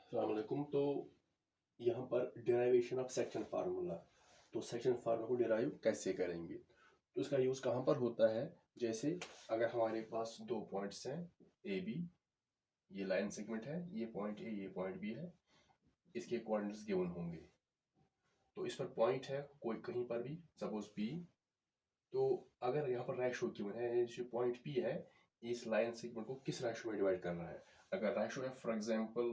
अस्सलाम वालेकुम। तो यहाँ पर डेरिवेशन ऑफ सेक्शन फार्मूला, तो सेक्शन फार्मूला को डिराइव कैसे करेंगे, तो इसका यूज़ कहाँ पर होता है। जैसे अगर हमारे पास दो पॉइंट्स हैं ए बी, ये लाइन सेगमेंट है, ये पॉइंट ए ये पॉइंट बी है, इसके कोऑर्डिनेट्स गिवन होंगे। तो इस पर पॉइंट है कोई कहीं पर भी, सपोज पी। तो अगर यहाँ पर रेशो गिवन है, जो पॉइंट पी है इस लाइन सेगमेंट को किस रेशो में डिवाइड करना है। अगर रेशो है फॉर एग्जांपल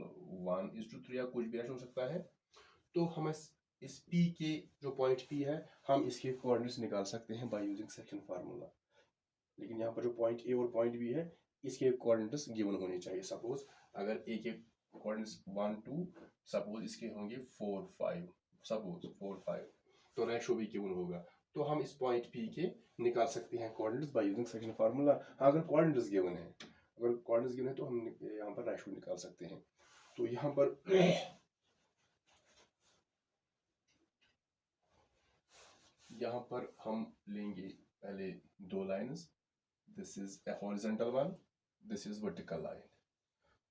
1:3 या कुछ भी रेशो हो सकता है, तो हम इस P के जो पॉइंट P है हम इसके कोऑर्डिनेट्स निकाल सकते हैं बाय यूजिंग सेक्शन फार्मूला। लेकिन यहाँ पर जो पॉइंट A और पॉइंट B है इसके कोऑर्डिनेट्स गिवन होने चाहिए। सपोज अगर A के कोऑर्डिनेट्स 1 2, सपोज इसके होंगे 4 5, सपोज 4 5, तो रेशो भी गिवन होगा। तो हम इस पॉइंट P के निकाल सकते हैं coordinates by using section formula. अगर कोऑर्डिनेट्स गिवन है, अगर कोऑर्डिनेट्स गिवन है तो हम यहाँ पर रेशो निकाल सकते हैं। तो यहाँ पर यहाँ पर हम लेंगे पहले दो lines, this is a horizontal one, this is vertical line.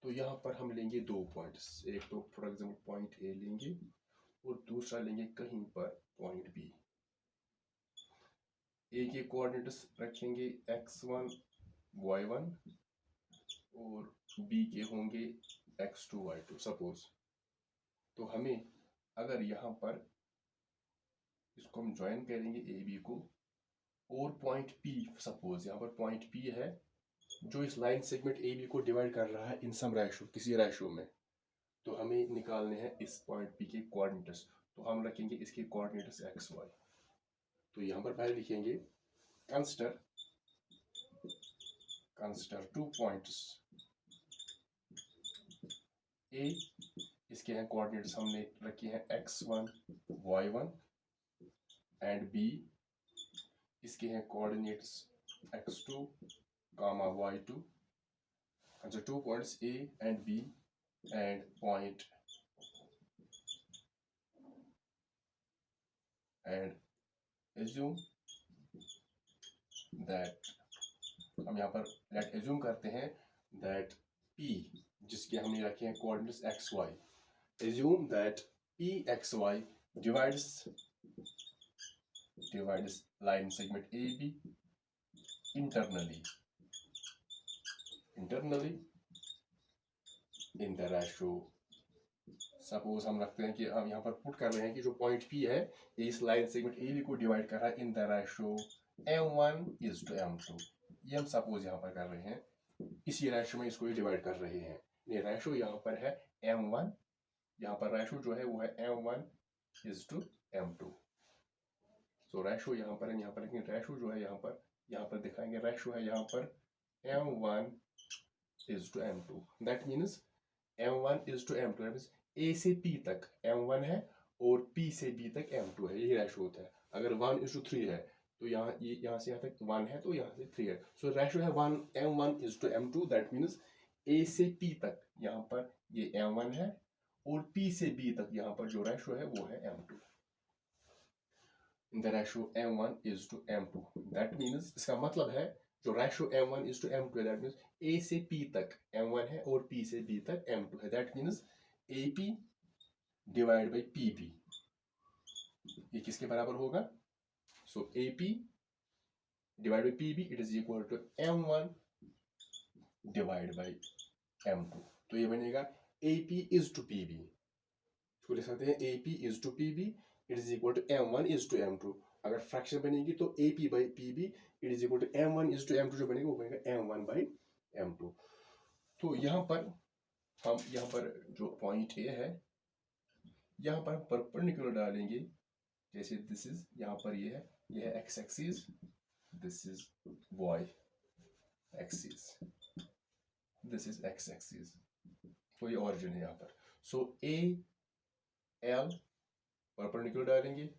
तो यहाँ पर हम लेंगे दो पॉइंट्स, एक तो फॉर एग्जाम्पल पॉइंट ए लेंगे और दूसरा लेंगे कहीं पर पॉइंट बी। ए के कोऑर्डिनेट्स रखेंगे x1 y1 और बी के होंगे x2 y2 सपोज। तो हमें अगर यहाँ पर इसको हम ज्वाइन करेंगे ए बी को और पॉइंट पी, सपोज यहाँ पर पॉइंट पी है जो इस लाइन सेगमेंट ए बी को डिवाइड कर रहा है इन सम रेशो, किसी रेशो में, तो हमें निकालने हैं इस पॉइंट पी के कोऑर्डिनेट्स। तो हम रखेंगे इसके कोऑर्डिनेट्स एक्स वाई। तो यहाँ पर पहले लिखेंगे consider consider two points A, इसके हैं कोऑर्डिनेट्स हमने रखे हैं x1 y1 एंड b, इसके हैं कोऑर्डिनेट्स x2 y2। अच्छा, two points a and b and point and assume that, हम यहाँ पर लेट एज्यूम करते हैं दैट p, जिसके हमने रखे हैं coordinates x y, assume that p x y divides line segment A B internally in the ratio. Suppose हम रखते हैं कि हम यहाँ पर पुट कर रहे हैं कि जो पॉइंट P है इस लाइन सेगमेंट ए बी को डिवाइड कर रहा है इन द रेशो m1:m2। ये हम सपोज यहाँ पर कर रहे हैं, इसी रेशो में इसको डिवाइड कर रहे हैं। ये रेशो यहाँ पर है m1, यहाँ पर रेशो जो है वो है m1:m2। सो रेशो यहाँ पर है, यहाँ पर, लेकिन रेशो जो है यहाँ पर दिखाएंगे रेशो है यहाँ पर m1:m2। दैट मीन्स m1:m2, ए से p तक m1 है और p से b तक m2 है, यही रेशो होता है। अगर 1:3 है तो यहाँ से यहाँ तक 1 है तो यहाँ से 3 है। सो रेशो है m1:m2। दैट मीन्स a से p तक यहाँ पर ये m1 है और p से b तक यहाँ पर जो रेशो है वो है m2। In the ratio m1:m2। That means, इसका मतलब है जो रेशो m1:m2 है, दैट मीन्स a से p तक m1 है और p से b तक m2 है। That means AP divide by PP, ये किसके बराबर होगा। So AP divide by PB it is equal to m1 divide by m2। तो ये बनेगा AP इज टू PB, इसको लिख सकते हैं AP is to PB it is equal to m1:m2। अगर फ्रैक्शन बनेगी तो AP by PB it is equal to m1:m2, जो बनेगा वो बनेगा m1/m2। तो यहाँ पर जो पॉइंट A है यहाँ पर हम परपेंडिकुलर डालेंगे। जैसे दिस इज, यहाँ पर ये है x axis, this is y axis, this is x axis, तो ये ऑरिजिन है यहाँ पर। सो A L परपेंडिकुलर डालेंगे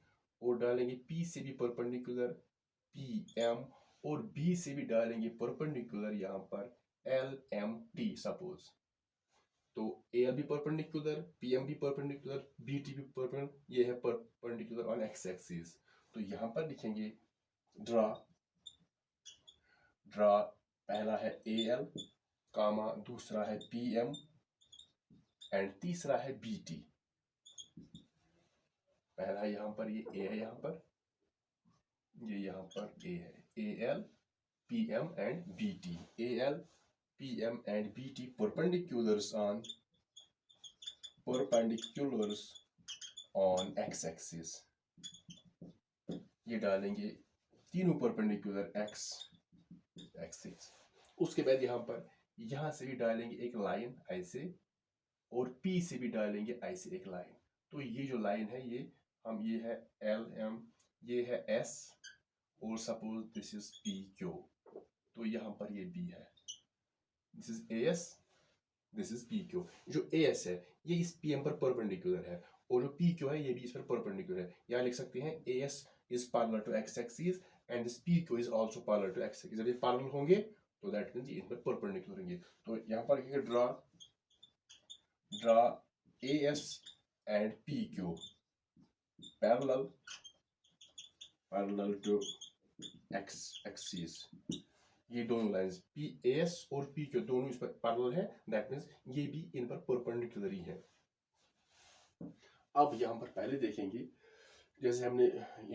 और डालेंगे P से भी परपेंडिकुलर PM और B से भी डालेंगे परपेंडिकुलर यहाँ पर LMT सपोज। तो AL भी परपेंडिकुलर, PM भी परपेंडिकुलर, BT भी परपेंडिकुलर, ये है परपेंडिकुलर ऑन x एक्सिस। तो यहाँ पर लिखेंगे ड्रा पहला है AL कामा दूसरा है PM एंड तीसरा है BT। पहला यहां पर ये A है, यहां पर ये यहां पर A है, AL PM and BT। AL PM and BT perpendiculars on x axis। ये डालेंगे तीनों परपेंडिकुलर x एक्सिस। उसके बाद यहां से भी डालेंगे एक लाइन ऐसे, और P से भी डालेंगे ऐसे एक लाइन। तो ये जो लाइन है ये है LM, ये है S, और सपोज दिस इज PQ। तो यहाँ पर ये B है, this is AS, this is PQ। जो AS है ये इस PM पर परपेंडिकुलर है, और जो PQ है ये भी इस पर परपेंडिकुलर है। यहाँ लिख सकते हैं AS is parallel to x axis and this PQ is also parallel to x axis। जब ये parallel होंगे तो दैट मींस ये इन पर परपेंडिकुलर होंगे। तो यहाँ पर draw AS and PQ parallel to x axis। ये दोनों लाइंस AS और PQ दोनों इस पर पैरेलल है, दैट मींस ये भी इन पर परपेंडिकुलर ही है। अब यहाँ पर पहले देखेंगे, जैसे हमने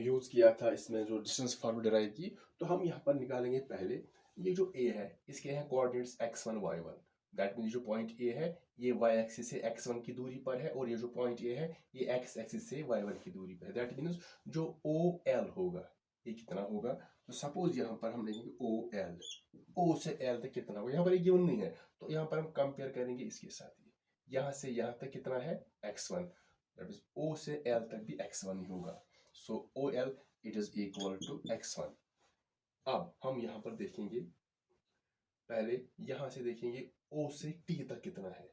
यूज किया था इसमें जो डिस्टेंस फार्मूला डिराइव की, तो हम यहाँ पर निकालेंगे पहले ये जो A है इसके हैं coordinates x1 y1। That means जो पॉइंट A है ये y एक्सिस से x1 की दूरी पर है, और ये जो पॉइंट A है ये x एक्सिस से y1 की दूरी पर है। दैट मींस जो OL होगा ये कितना होगा। तो सपोज यहाँ पर हम लेंगे OL, O से L तक कितना होगा, यहाँ पर ये गिवन नहीं है, तो यहाँ पर हम कंपेयर करेंगे इसके साथ। यहाँ से यहाँ तक कितना है x1, दैट इज O से L तक भी x1 ही होगा। So OL it is equal to x1। अब हम यहाँ पर देखेंगे, पहले यहाँ से देखेंगे O से T तक कितना है,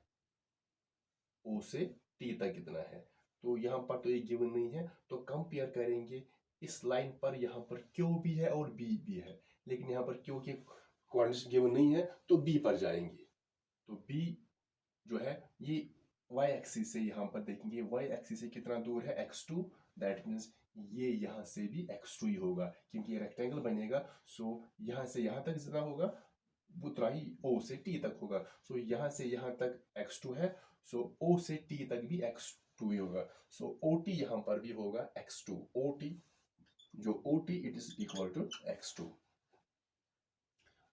O से T तक कितना है। तो यहाँ पर तो ये गिवन नहीं है, तो कंपेयर करेंगे इस लाइन पर। यहाँ पर Q भी है और B भी है, लेकिन यहाँ पर Q के कोऑर्डिनेट्स गिवन नहीं है, तो B पर जाएंगे। तो B जो है ये y एक्सिस से यहाँ पर देखेंगे, y एक्सिस से कितना दूर है x2। दैट मींस ये यहाँ से भी x2 ही होगा, क्योंकि ये रेक्टेंगल बनेगा। सो यहाँ से यहाँ तक जितना होगा उतना ही O से T तक होगा। सो यहाँ से यहाँ तक x2 है, सो O से T तक भी x2 ही होगा। सो OT यहाँ पर भी होगा x2। OT जो OT it is equal to x2।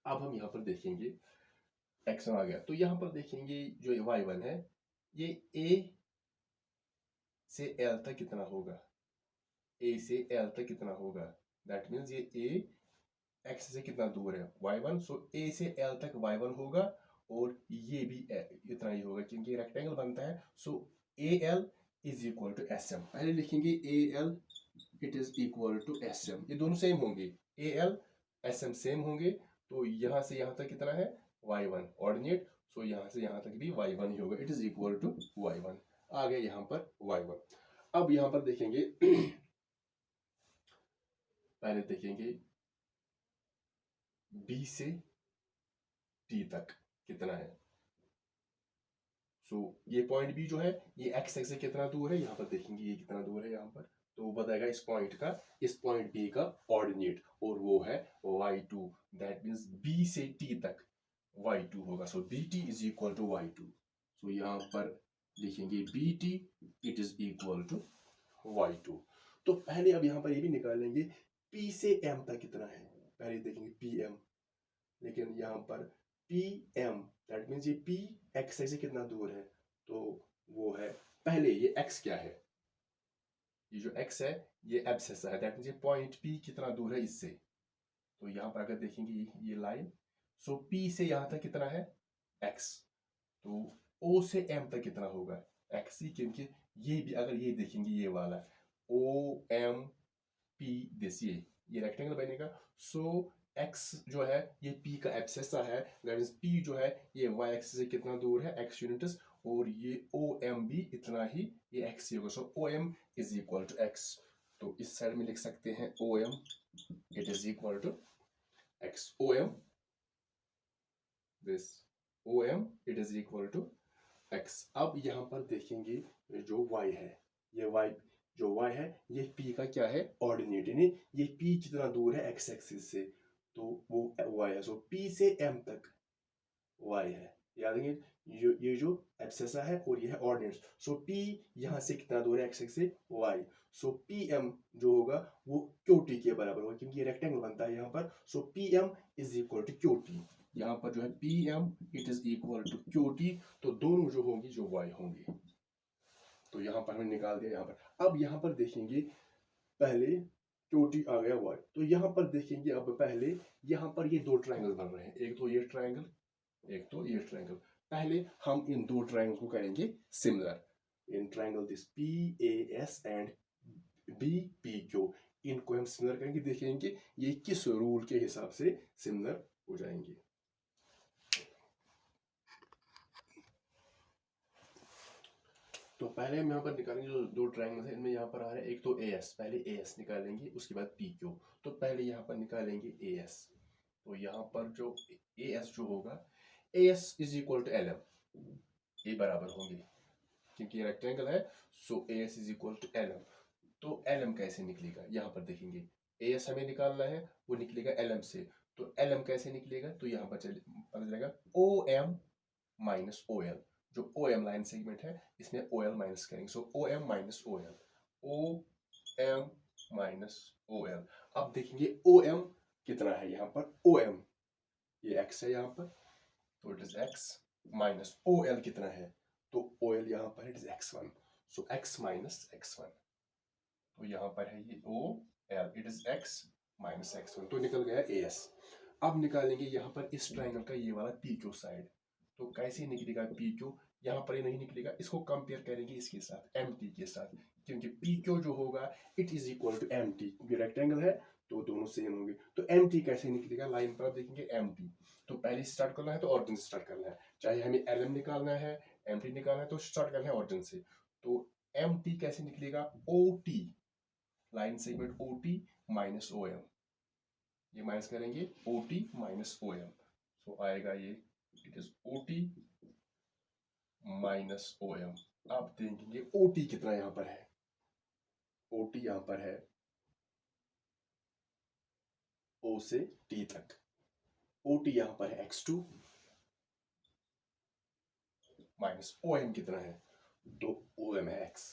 अब हम यहाँ पर देखेंगे x1 आ गया, तो यहाँ पर देखेंगे जो y1 है ये A से L तक कितना होगा, A से L तक कितना होगा। दैट मीन्स ये A x से कितना दूर है y1, सो A से L तक y1 होगा, और ये भी इतना ही होगा क्योंकि रेक्टेंगल बनता है। So AL is equal to SM। पहले लिखेंगे AL it is equal to SM, ये दोनों सेम होंगे, AL SM सेम होंगे। तो यहाँ से यहाँ तक कितना है y1 ऑर्डिनेट, सो यहाँ से यहाँ तक भी y1 ही होगा, it is equal to y1। आ गया यहाँ पर y1। अब यहाँ पर देखेंगे पहले देखेंगे B से T तक कितना है। सो ये पॉइंट B जो है ये x एक्सिस से कितना दूर है, यहाँ पर देखेंगे ये कितना दूर है यहाँ पर, तो वो बताएगा इस पॉइंट B का ऑर्डिनेट, और वो है y2। दैट मींस B से T तक y2 होगा। So BT is equal to y2। So यहाँ पर लिखेंगे BT it is equal to y2। तो पहले अब यहाँ पर ये भी निकालेंगे P से M तक कितना है। पहले देखेंगे PM, लेकिन यहाँ पर PM दैट मींस ये P x से कितना दूर है, तो वो है पहले ये x क्या है, ये जो x है ये एब्सेस है, दैट मींस ये पॉइंट P कितना दूर है इससे। तो यहाँ पर अगर देखेंगे ये लाइन, सो P से यहाँ तक कितना है x, तो O से M तक कितना होगा x ही, क्योंकि ये भी अगर ये देखेंगे ये वाला OMP दिस ये रेक्टेंगल बनेगा। सो x जो है ये P का एब्सेसा है, दैट इज P जो है ये y एक्सिस से कितना दूर है x यूनिट्स, और ये OM भी इतना ही ये x ही होगा। So OM is equal to x। तो इस साइड में लिख सकते हैं OM it is equal to x। OM this OM it is equal to x। अब यहाँ पर देखेंगे जो y है, ये y जो y है ये P का क्या है ऑर्डिनेट, यानी ये P कितना दूर है x एक्सिस से, तो वो y है। सो P से M तक y है, याद रखिए, ये जो एब्सेसा है और ये है ऑर्डिनेट्स। सो पी यहाँ से कितना दूर है, एक्स एक्स से वाई। सो पी एम जो होगा वो क्यू टी के बराबर होगा, क्योंकि ये रेक्टेंगल बनता है यहाँ पर। So P M is equal to Q T. यहाँ पर जो है P M it is equal to Q T. तो दोनों जो होंगी जो वाई होंगी, तो यहाँ पर हमने निकाल दिया यहाँ पर। अब यहाँ पर देखेंगे पहले क्यू टी आ गया वाई, तो यहाँ पर देखेंगे अब पहले यहाँ पर ये दो ट्रायंगल बन रहे हैं, एक तो ये ट्रायंगल, एक तो ये ट्रायंगल। पहले हम इन दो ट्रायंगल को करेंगे similar. In triangle this P A S and B P Q, इनको हम सिमिलर करेंगे, देखेंगे ये किस रूल के हिसाब से सिमिलर हो जाएंगे। तो पहले हम यहाँ पर निकालेंगे जो दो ट्रायंगल है, इनमें यहाँ पर आ रहा है एक तो ए एस, पहले ए एस निकालेंगे, उसके बाद पी क्यू। तो पहले यहाँ पर निकालेंगे ए एस। तो यहाँ पर जो ए एस जो होगा, A S is equal to L M, ये बराबर होंगे क्योंकि ये रेक्टेंगल है। So A S is equal to L M. तो एल एम कैसे निकलेगा, यहाँ पर देखेंगे ए एस हमें निकालना है, वो निकलेगा एल एम से। तो एल एम कैसे निकलेगा, तो यहाँ पर पता चलेगा O M minus O L. जो ओ एम लाइन सेगमेंट है इसमें ओ एल माइनस करेंगे। So O M minus O L, O M minus O L. अब देखेंगे ओ एम कितना है, यहाँ पर ओ एम ये एक्स है यहाँ पर, तो it is x minus O L कितना है, तो ओ एल यहाँ पर it is x one. So x minus x one, तो यहाँ पर है ये O L, it is x minus x one. तो निकल गया ए एस। अब निकालेंगे यहाँ पर इस ट्राइंगल का ये वाला पी क्यू साइड। तो कैसे निकलेगा पी क्यू, यहाँ पर ये नहीं निकलेगा, इसको कंपेयर करेंगे इसके साथ एम टी के साथ, क्योंकि पी क्यू जो होगा it is equal to M T, क्योंकि रेक्टेंगल है तो दोनों सेम होंगे। तो एम टी कैसे निकलेगा, लाइन पर आप देखेंगे एम टी। तो पहले स्टार्ट करना है तो ऑरिजिन से स्टार्ट करना है, चाहे हमें एल एम निकालना है एम टी निकालना है, तो स्टार्ट करना है ऑरिजिन से। तो एम टी कैसे निकलेगा, O T, line segment O T minus O M, ये माइनस करेंगे O T minus O M. So आएगा ये it is O T minus O M. आप देखेंगे ओ टी कितना यहां पर है, ओ टी यहां पर है ओ से टी तक, ओ टी यहां पर है x two minus O M कितना है, तो ओ एम है x.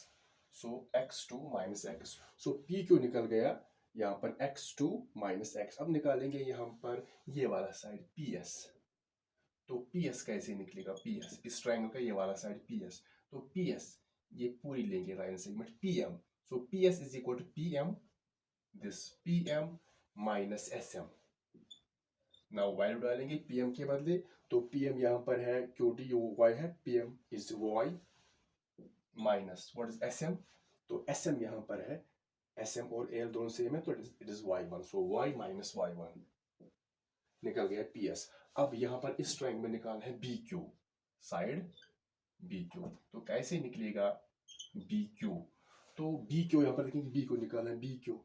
So x two minus x, so P Q निकल गया यहाँ पर एक्स टू माइनस एक्स। अब निकालेंगे यहाँ पर ये वाला साइड पी एस। तो पी एस कैसे निकलेगा, पी एस इस ट्रायंगल का ये वाला साइड पी एस। तो पी एस ये पूरी लेंगे line segment P M. So P S is equal to P M, this P M minus S M. Now value डालेंगे पी एम के बदले, तो पी एम यहाँ पर है क्यू टी वाई है, P M is y minus what is S M, तो S M यहाँ पर है, एस एम और एल दोनों सेम है, तो it is y one. So y minus y one निकल गया पी एस। अब यहाँ पर इस ट्रायंगल में निकालना है B Q side, B Q. तो कैसे निकलेगा बी क्यू, तो बी क्यू यहाँ पर देखेंगे बी को निकालना है बी क्यू,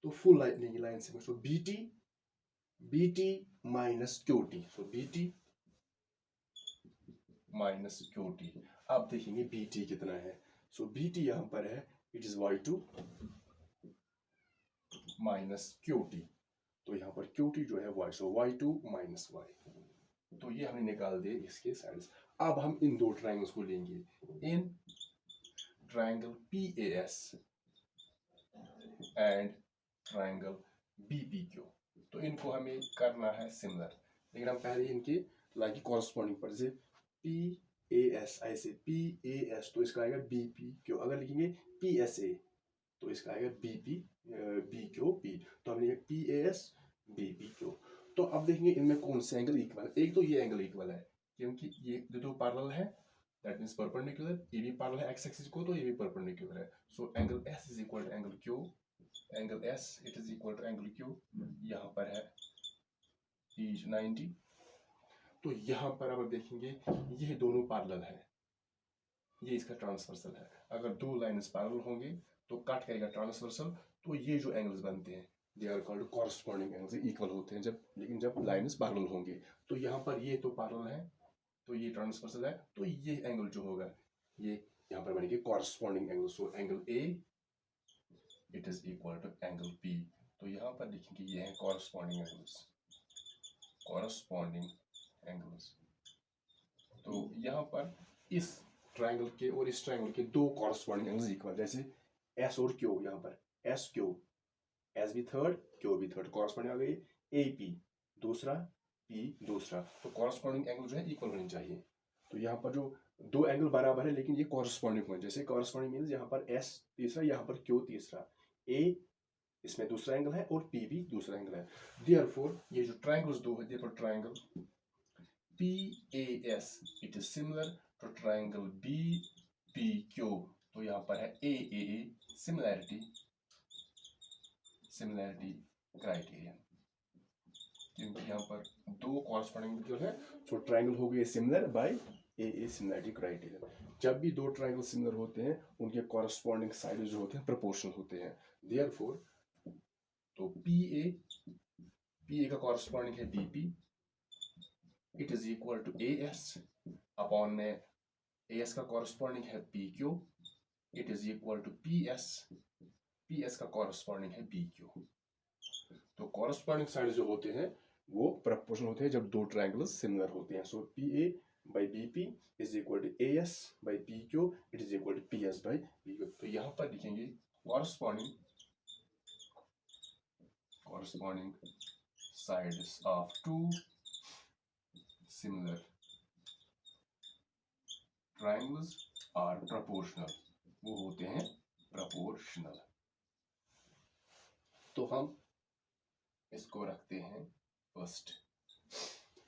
तो फुल लाइन लेंगे लाइन से। So B T minus Q T, so B T minus Q T. अब देखेंगे बी टी कितना है, सो बी टी यहाँ पर है it is y two minus Q T, तो यहाँ पर क्यू टी जो है y, so y two minus y. तो ये हमने निकाल दिए इसके साइड्स। अब हम इन दो ट्रायंगल्स को लेंगे, in triangle P A S and triangle B P Q. तो इनको हमें करना है सिमिलर, लेकिन हम पहले इनके लाइक कॉरस्पॉन्डिंग पर, जैसे पी ए एस, ऐसे पी ए एस तो इसका आएगा बी पी क्यू। अगर लिखेंगे पी एस ए तो इसका आएगा B P B Q P. तो हमने P A S B P Q. तो अब देखेंगे इनमें कौन से एंगल इक्वल है। एक तो ये एंगल इक्वल है क्योंकि ये दो पैरेलल है, दैट मींस परपेंडिकुलर। ये भी पैरेलल है एक्स एक्सिस को, तो ये भी परपेंडिकुलर है। So angle S is equal to angle Q, angle S it is equal to angle Q, यहाँ पर है 90। तो यहाँ पर अब देखेंगे ये दोनों पैरेलल है, ये इसका ट्रांसवर्सल है। अगर दो लाइन्स पैरेलल होंगे तो कट करेगा ट्रांसवर्सल, तो ये जो एंगल्स बनते हैं they are called corresponding angles, equal होते हैं जब, लेकिन जब लाइन्स पैरेलल होंगे। तो यहाँ पर ये तो पैरेलल है तो ये ट्रांसवर्सल है, तो ये एंगल जो होगा ये यहाँ पर बनेंगे corresponding angle. So angle A it is equal to angle P. तो यहाँ पर लिखेंगे ये है कॉरस्पॉन्डिंग एंगल्स, कॉरस्पॉन्डिंग एंगल्स। तो यहाँ पर इस ट्राइंगल के और इस ट्राइंगल के दो कॉरस्पॉन्डिंग एंगल्स इक्वल, जैसे एस और क्यू, यहाँ पर एस क्यू, एस भी थर्ड, क्यू भी थर्ड, कॉरस्पॉन्डिंग आ गई ए पी दूसरा, पी दूसरा, तो कॉरस्पॉन्डिंग एंगल जो है इक्वल होनी चाहिए। तो यहाँ पर जो दो एंगल बराबर है लेकिन ये कॉरस्पॉन्डिंग हो, जैसे कॉरस्पॉन्डिंग मीन्स यहाँ पर एस तीसरा, यहाँ पर क्यू तीसरा, ए इसमें दूसरा एंगल है और पी भी दूसरा एंगल है। देयरफॉर ये जो ट्राइंगल्स दो है, देखो triangle PAS it is similar to triangle BPQ, तो यहाँ पर है AAA सिमिलैरिटी क्राइटेरिया, क्योंकि यहाँ पर दो कॉरस्पॉन्डिंग जो है, तो ट्राइंगल हो गए similar by AA similarity criteria. जब भी दो ट्राइंगल सिमिलर होते हैं उनके कॉरस्पॉन्डिंग साइड जो होते हैं प्रोपोर्शनल होते हैं। देयरफॉर तो PA का कॉरस्पॉन्डिंग है BP, it is equal to AS upon में AS का कॉरस्पॉन्डिंग है PQ, it is equal to PS का कॉरस्पॉन्डिंग है BQ। तो कॉरस्पॉन्डिंग साइड जो होते हैं वो प्रोपोर्शनल होते हैं जब दो ट्रायंगल्स सिमिलर होते हैं। So PA by BP is equal to AS by PQ, it is equal to PS by BQ। तो यहाँ पर लिखेंगे corresponding sides of two similar triangles are proportional, वो होते हैं proportional। तो हम इसको रखते हैं फर्स्ट।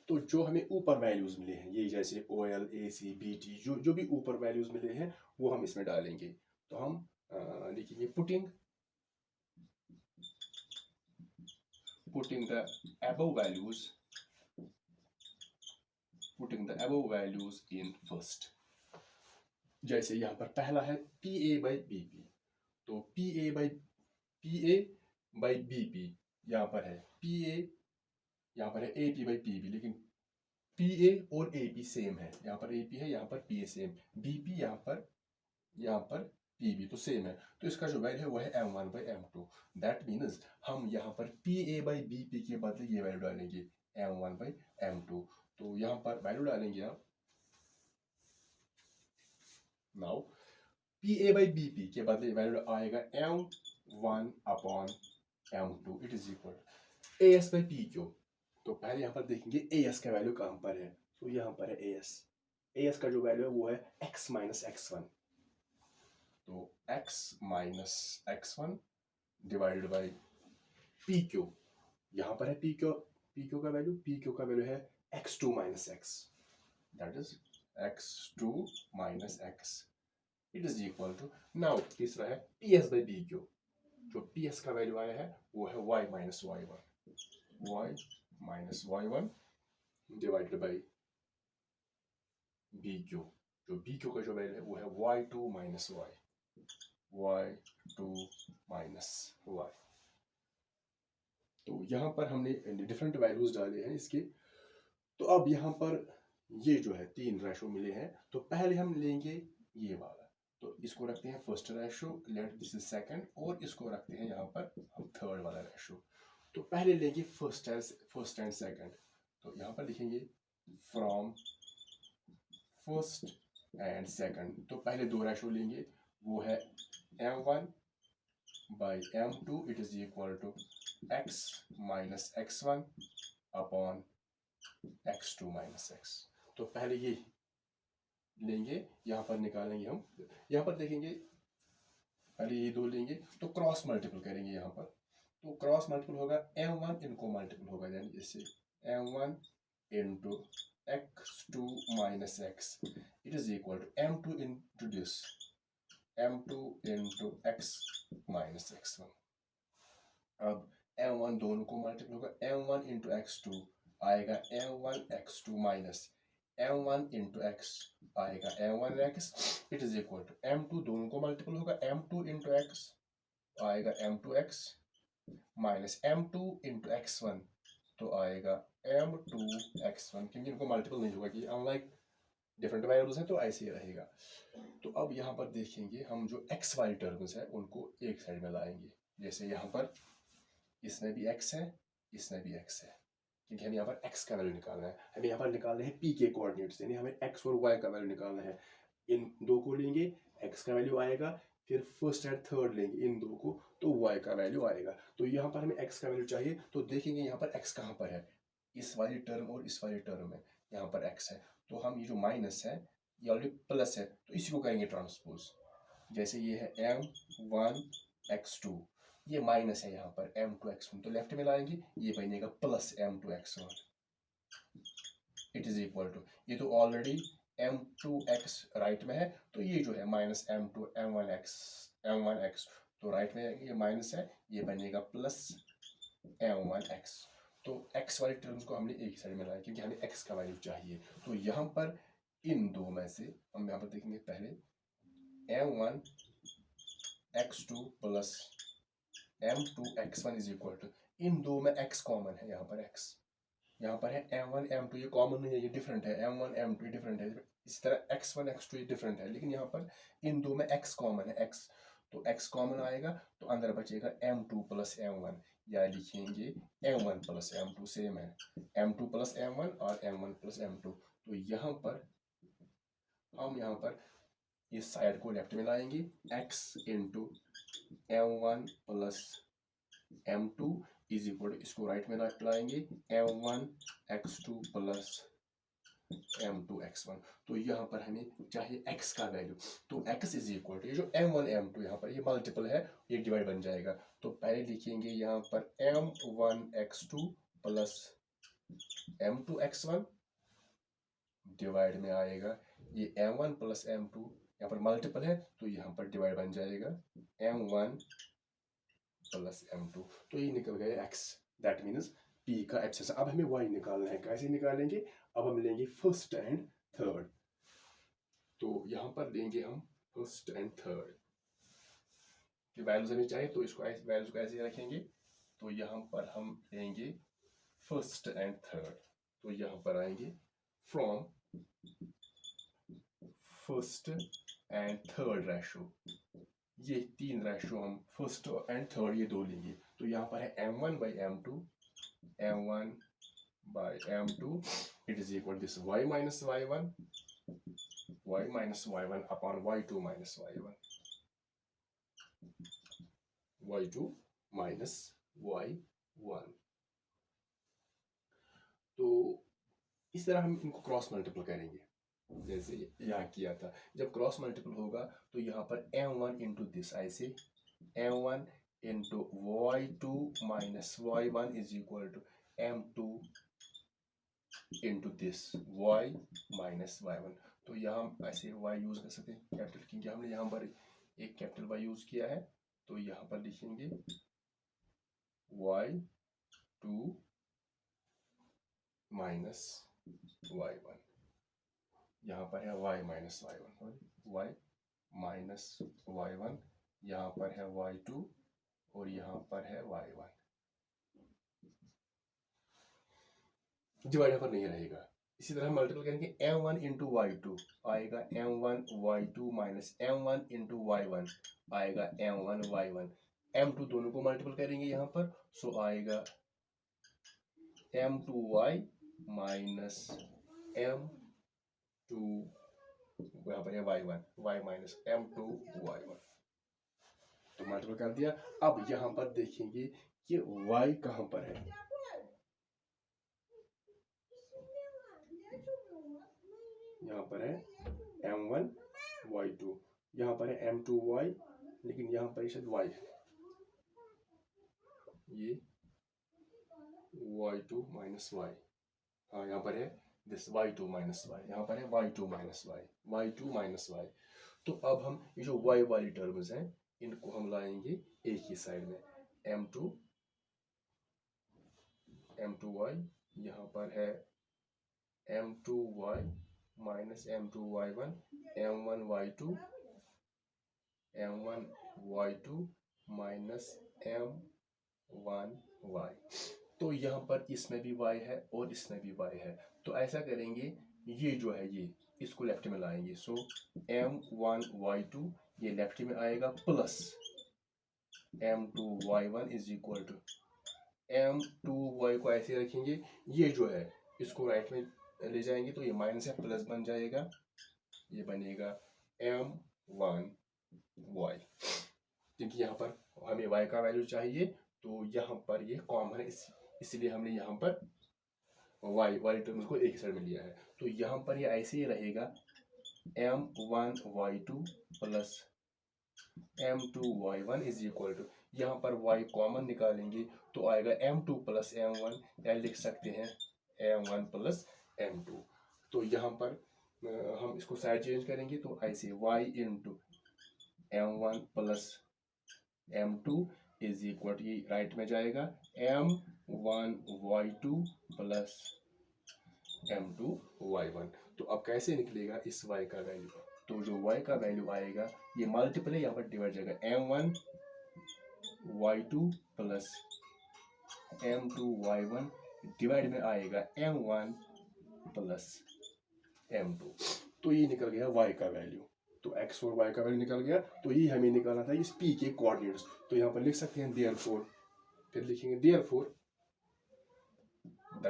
तो जो हमें ऊपर वैल्यूज मिले हैं, ये जैसे OL AC BT जो भी ऊपर वैल्यूज मिले हैं वो हम इसमें डालेंगे। तो हम लिखेंगे putting the above values in first। जैसे यहाँ पर पहला है PA by BP, तो PA by BP यहाँ पर है PA, यहाँ पर है AP by PB, लेकिन PA और AP सेम है, यहाँ पर AP है, यहाँ पर PA सेम, BP यहाँ पर PB तो सेम है, तो इसका जो वैल्यू है वो है M1 by M2। That means हम यहाँ पर PA by BP के बदले ये वैल्यू डालेंगे M1 by M2। तो यहाँ पर वैल्यू डालेंगे आप, नाउ PA by BP के बदले वैल्यू आएगा M1 upon M2, it is equal AS by PQ। तो पहले यहाँ पर देखेंगे AS का वैल्यू कहाँ पर है, तो यहाँ पर है AS का जो वैल्यू है वो है x minus x1, तो x minus x1 divided by PQ, यहाँ पर है PQ का वैल्यू है x2 minus x, that is x2 minus x, it is equal to, now तीसरा है PS by BQ, जो PS का वैल्यू आया है वो है y minus y1 divided by BQ, जो BQ का जो वैल्यू है वो है y2 minus y। तो यहाँ पर हमने डिफरेंट वैल्यूज डाले हैं इसके। तो अब यहाँ पर ये जो है तीन रेशो मिले हैं, तो पहले हम लेंगे ये वाला, तो इसको रखते हैं first ratio, let this is second, और इसको रखते हैं यहाँ पर हम थर्ड वाला रेशो। तो पहले लेंगे फर्स्ट एंड सेकंड, तो यहाँ पर लिखेंगे फ्रॉम फर्स्ट एंड सेकंड, तो पहले दो रेशो लेंगे, वो है M1 by M2, it is equal to x minus x1 upon x2 minus x। तो पहले ये लेंगे, यहाँ पर निकालेंगे हम, यहाँ पर देखेंगे पहले ये दो लेंगे तो क्रॉस मल्टीपल करेंगे यहाँ पर, तो क्रॉस मल्टीपल होगा M1 इनको मल्टीपल होगा, यानी जैसे M1 into x2 minus x, it is equal to M2 into this M2 into x minus x1। अब M1 दोनों को मल्टीपल होगा, M1 into x2 आएगा M1 x2 minus M1 into x आएगा M1 x, it is equal to M2 दोनों को multiple होगा, M2 into x आएगा M2 x minus M2 into x1 तो आएगा M2 x1, क्योंकि इनको मल्टीपल नहीं होगा कि अनलाइक डिफरेंट वेरिएबल्स हैं तो ऐसे ही रहेगा। तो अब यहाँ पर देखेंगे हम जो एक्स वाई टर्म्स है उनको एक साइड में लाएंगे, जैसे यहाँ पर इसमें भी x है, इसमें भी x है, क्योंकि हमें यहाँ पर x का वैल्यू निकालना है, हमें यहाँ पर निकालना है p के कोऑर्डिनेट्स, यानी हमें x और y का वैल्यू निकालना है। इन दो को लेंगे, x का वैल्यू आएगा, फिर फर्स्ट एंड थर्ड लेंगे इन दो को, तो y का वैल्यू आएगा। तो यहाँ पर हमें x का वैल्यू चाहिए, तो देखेंगे यहाँ पर x कहाँ पर है, इस वाली टर्म और इस वाली टर्म में यहाँ पर x है, तो हम ये जो माइनस है ये ऑलरेडी प्लस है, तो इसी को करेंगे ट्रांसपोज। जैसे ये है m1x2, ये माइनस है यहाँ पर m2x1, तो लेफ्ट में लाएंगे, ये बनेगा plus m2x1। It is equal to, ये तो ऑलरेडी m2x राइट में है, तो ये जो है माइनस m1x, तो राइट में ये माइनस है, ये बनेगा प्लस m1x। तो x वाली टर्म्स को हमने एक साइड में लाया क्योंकि हमें x का वैल्यू चाहिए। तो यहाँ पर इन दो में से हम यहाँ पर देखेंगे पहले m1x2 plus m2x1 is equal to, इन दो में x कॉमन है, यहाँ पर x, यहाँ पर है m1 m2, ये कॉमन नहीं है, ये डिफरेंट है, m1 m2 डिफरेंट है, इसी तरह x1 x2 ये डिफरेंट है, लेकिन यहाँ पर इन दो में x कॉमन है, x, तो x कॉमन आएगा तो अंदर बचेगा m2 प्लस m1, या लिखेंगे m1 प्लस m2, सेम है m2 प्लस m1 और m1 प्लस m2। तो यहाँ पर हम यहाँ पर इस साइड को लेफ्ट में लाएंगे, x into m1 plus m2 is equal, इसको राइट में लाएंगे m1x2 प्लस m2x1। तो यहाँ पर हमें चाहिए x का वैल्यू, तो x इज इक्वल टू, ये जो m1 m2 यहाँ पर ये मल्टीपल है, ये डिवाइड बन जाएगा, तो पहले लिखेंगे यहाँ पर m1x2 प्लस m2x1, डिवाइड में आएगा ये m1 प्लस m2, यहाँ पर मल्टीपल है तो यहाँ पर डिवाइड बन जाएगा m1 प्लस m2, तो ये निकल गया x, दैट मीन्स p का एब्सिस्सा। अब हमें y निकालना है, कैसे निकालेंगे, अब हम लेंगे फर्स्ट एंड थर्ड, तो यहाँ पर लेंगे हम फर्स्ट एंड थर्ड की वैल्यूज हमें चाहिए, तो इसको वैल्यूज को ऐसे रखेंगे, तो यहाँ पर हम लेंगे फर्स्ट एंड थर्ड, तो यहाँ पर आएंगे from first and third ratio, ये तीन रेशो हम फर्स्ट एंड थर्ड ये दो लेंगे, तो यहाँ पर है m1 by m2, m1 by m2, it is equal this y minus y1, y minus y1 upon y2 minus y1, y2 minus y1। तो इस तरह हम इनको क्रॉस मल्टीपल करेंगे, जैसे यहाँ किया था। जब क्रॉस मल्टीपल होगा तो यहाँ पर m1 इंटू दिस, ऐसे m1 into y2 minus y1 is equal to m2 into this y minus y1। तो यहाँ हम ऐसे y यूज कर सकते हैं कैपिटल, क्योंकि हमने यहाँ पर एक कैपिटल y यूज किया है, तो यहाँ पर लिखेंगे y2 माइनस y1, यहाँ पर है y minus y1, y minus y1, यहाँ पर है y2 और यहाँ पर है y1, डिवाइड पर नहीं रहेगा। इसी तरह मल्टीपल करेंगे m1 इंटू y2 आएगा m1 y2 minus m1 into y1 आएगा m1 y1, m2 दोनों को मल्टीपल करेंगे यहाँ पर, सो आएगा m2y माइनस m2, यहाँ पर है y1, y माइनस m2y1, तो मल्टीपल कर दिया। अब यहाँ पर देखेंगे कि y कहाँ पर है, यहाँ पर है m1 y2, यहाँ पर है m2y, लेकिन यहाँ पर शायद y है, ये y2 माइनस y, हाँ यहाँ पर है दिस y2 माइनस y, यहाँ पर है y2 minus y, y2 minus y। तो अब हम ये जो y वाली टर्म्स हैं इनको हम लाएंगे एक ही साइड में, m2y, यहाँ पर है m2y minus m2y1, m1y2 minus m1y। तो यहाँ पर इसमें भी y है और इसमें भी y है, तो ऐसा करेंगे, ये जो है ये इसको लेफ्ट में लाएंगे, सो m1y2 ये लेफ्ट में आएगा plus m2y1 is equal to m2y को ऐसे रखेंगे, ये जो है इसको राइट में ले जाएंगे तो ये माइनस है प्लस बन जाएगा, ये बनेगा m1y, क्योंकि यहाँ पर हमें y का वैल्यू चाहिए तो यहाँ पर ये कॉमन है, इसलिए हमने यहाँ पर y वाली टर्म्स को एक साइड में लिया है। तो यहाँ पर ये ऐसे ही रहेगा m1y2 plus m2y1 is equal to, यहाँ पर y कॉमन निकालेंगे तो आएगा m2 प्लस m1, या लिख सकते हैं m1 प्लस m2। तो यहाँ पर हम इसको साइड चेंज करेंगे तो ऐसे y into m1 plus m2 is equal to, ये राइट में जाएगा m1y2 प्लस m2y1। तो अब कैसे निकलेगा इस y का वैल्यू, तो जो y का वैल्यू आएगा ये मल्टीपल है, यहाँ पर डिवाइड जाएगा m1y2 प्लस m2y1 डिवाइड में आएगा m1 प्लस m2। तो ये निकल गया y का वैल्यू, तो x और y का वैल्यू निकल गया। तो ये हमें निकालना था इस p के कोऑर्डिनेट्स, तो यहाँ पर लिख सकते हैं देयरफॉर, फिर लिखेंगे therefore the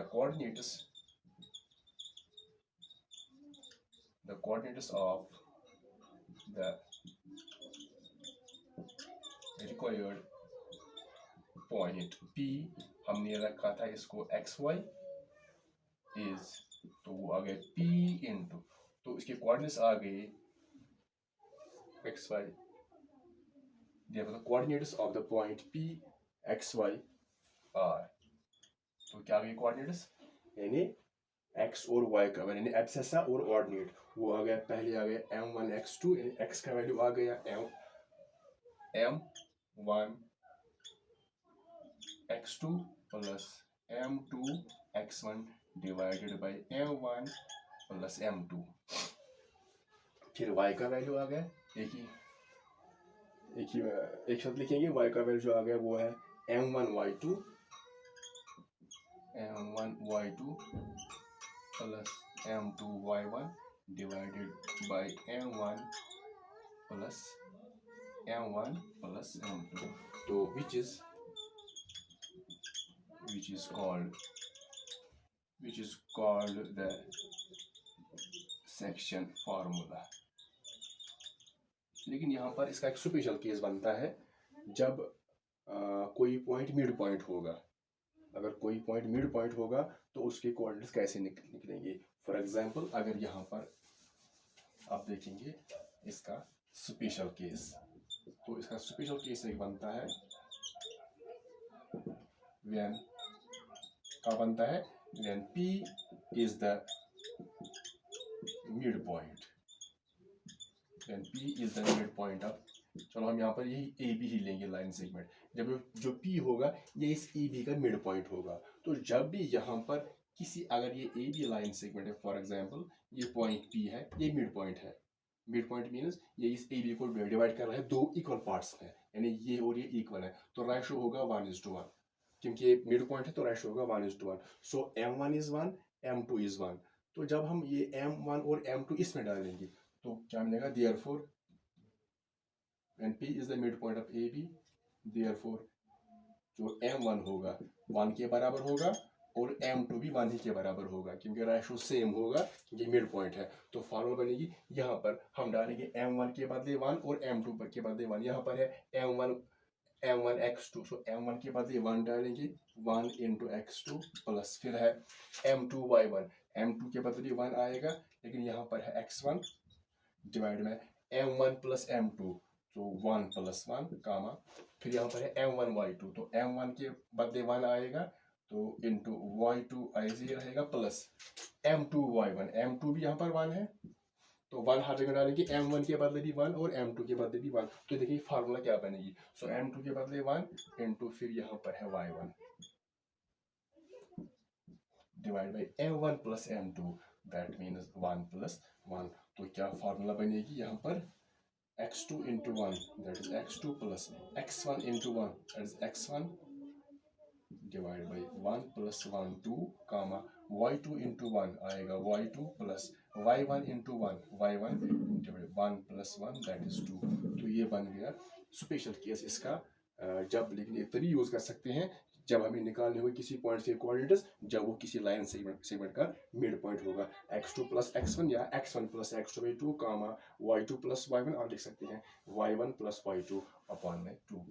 coordinates of the required point P, हमने रखा था इसको xy is, तो वो आ गए P इंटू, तो इसके कोऑर्डिनेट्स आ गए xy, therefore the coordinates of the point P xy are, तो क्या आ गए कोऑर्डिनेट्स, यानी x और y का वैल्यू, यानी एब्सेसा और ऑर्डिनेट, वो आ गया, पहले आ गया m1 x2, यानी x का वैल्यू आ गया m1 x2 plus m2 x1 divided by m1 plus m2, फिर y का वैल्यू आ गया, एक शब्द लिखेंगे, y का वैल्यू जो आ गया वो है m1y2 plus m2y1 divided by m1 plus m2, तो which is called the section formula. लेकिन यहाँ पर इसका एक स्पेशल केस बनता है, जब कोई पॉइंट मिड पॉइंट होगा, अगर कोई पॉइंट मिड पॉइंट होगा तो उसके कोऑर्डिनेट्स कैसे निकलेंगे। फॉर एग्जांपल अगर यहाँ पर आप देखेंगे इसका स्पेशल केस, तो इसका स्पेशल केस एक बनता है when, क्या बनता है, when P is the midpoint, when P is the midpoint of, चलो हम यहाँ पर यही ए बी ही लेंगे लाइन सेगमेंट, जब जो P होगा ये इस ए बी का मिड पॉइंट होगा, तो जब भी यहाँ पर किसी, अगर ये ए बी लाइन सेगमेंट है, फॉर एग्जांपल ये पॉइंट P है, ये मिड पॉइंट है, मिड पॉइंट मीन्स ये इस ए बी को डिवाइड कर रहा है दो इक्वल पार्ट्स में, यानी ये और ये इक्वल है, तो रेशो होगा 1:1, क्योंकि ये मिड पॉइंट है तो रेशो होगा 1:1। सो m1 is 1, m2 is 1, तो जब हम ये m1 और m2 इसमें डालेंगे तो क्या मिलेगा, therefore when P is the midpoint of AB, therefore जो m1 होगा 1 के बराबर होगा और m2 भी 1 ही के बराबर होगा, क्योंकि रेशो सेम होगा, क्योंकि मिड पॉइंट है। तो फार्मूला बनेगी, यहाँ पर हम डालेंगे m1 के बदले 1 और m2 के बदले 1, यहाँ पर है m1 x2, सो m1 के बदले 1 डालेंगे, 1 इंटू x2 प्लस फिर है m2 y1, m2 के बदले 1 आएगा, लेकिन यहाँ पर है x1 डिवाइड में m1 प्लस m2, तो 1 प्लस 1 कामा, फिर यहाँ पर है m1 y2, तो m1 के बदले 1 आएगा, तो इंटू y2 ऐसे ही रहेगा प्लस m2 y1, m2 भी यहाँ पर 1 है, तो 1 हर जगह डालेंगे, m1 के बदले भी 1 और m2 के बदले भी 1, तो देखिए फार्मूला क्या बनेगी, सो m2 के बदले 1 इंटू फिर यहाँ पर है y1 divide by m1 plus m2, that means 1 plus 1, तो क्या फार्मूला बनेगी यहाँ पर, x2 into 1 that is x2 plus x1 into 1 that is x1 divided by 1 plus 1 2 comma y2 into 1 आएगा y2 plus y1 into 1 y1 divided 1 plus 1 that is 2, तो ये बन गया स्पेशल केस इसका। जब, लेकिन ये तभी यूज कर सकते हैं जब हमें निकालने होंगे किसी पॉइंट के कोऑर्डिनेट्स जब वो किसी लाइन सेगमेंट का मिड पॉइंट होगा। x2 प्लस x1 या x1 प्लस x2/2 कामा y2 प्लस y1 आप लिख सकते हैं y1 प्लस y2 अपॉन में 2।